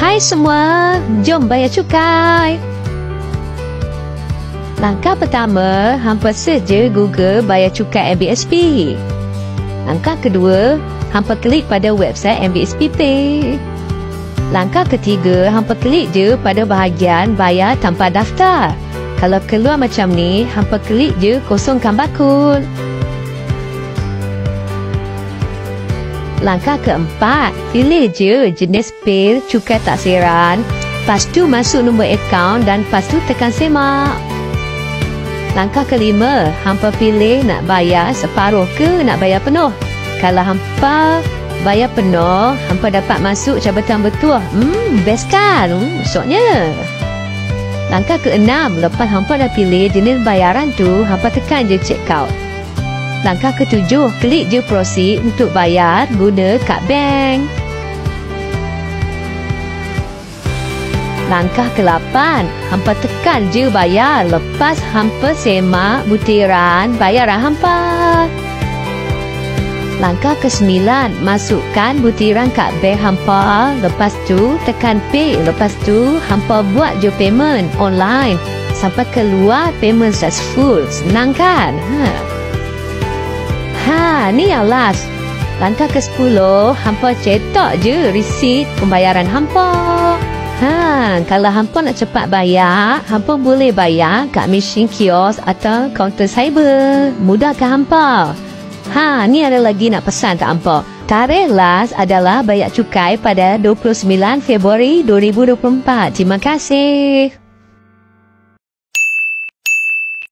Hai semua, jom bayar cukai. Langkah pertama, hampa search je Google bayar cukai MBSP. Langkah kedua, hampa klik pada website MBSP Pay. Langkah ketiga, hampa klik je pada bahagian bayar tanpa daftar. Kalau keluar macam ni, hampa klik je kosongkan bakul. Langkah keempat, pilih je jenis pay cukai taksiran. Lepas tu masuk nombor akaun dan lepas tu tekan semak. Langkah kelima, hampa pilih nak bayar separuh ke nak bayar penuh. Kalau hampa bayar penuh, hampa dapat masuk jabatan bertuah. Best kan? Esoknya. Langkah keenam, lepas hampa dah pilih jenis bayaran tu, hampa tekan je check out. Langkah ketujuh, klik je proceed untuk bayar guna kad bank. Langkah ke-8, hampa tekan je bayar lepas hampa semak butiran bayaran hampa. Langkah ke-9, masukkan butiran kad bank hampa. Lepas tu tekan pay. Lepas tu hampa buat je payment online sampai keluar payment successful. Senang kan? Ni yang last. Langkah ke-10, hampa cetak je resit pembayaran hampa. Kalau hampa nak cepat bayar, hampa boleh bayar kat mesin kios atau kaunter cyber. Mudah ke hampa? Ni ada lagi nak pesan kat hampa. Tarikh last adalah bayar cukai pada 29 Februari 2024. Terima kasih.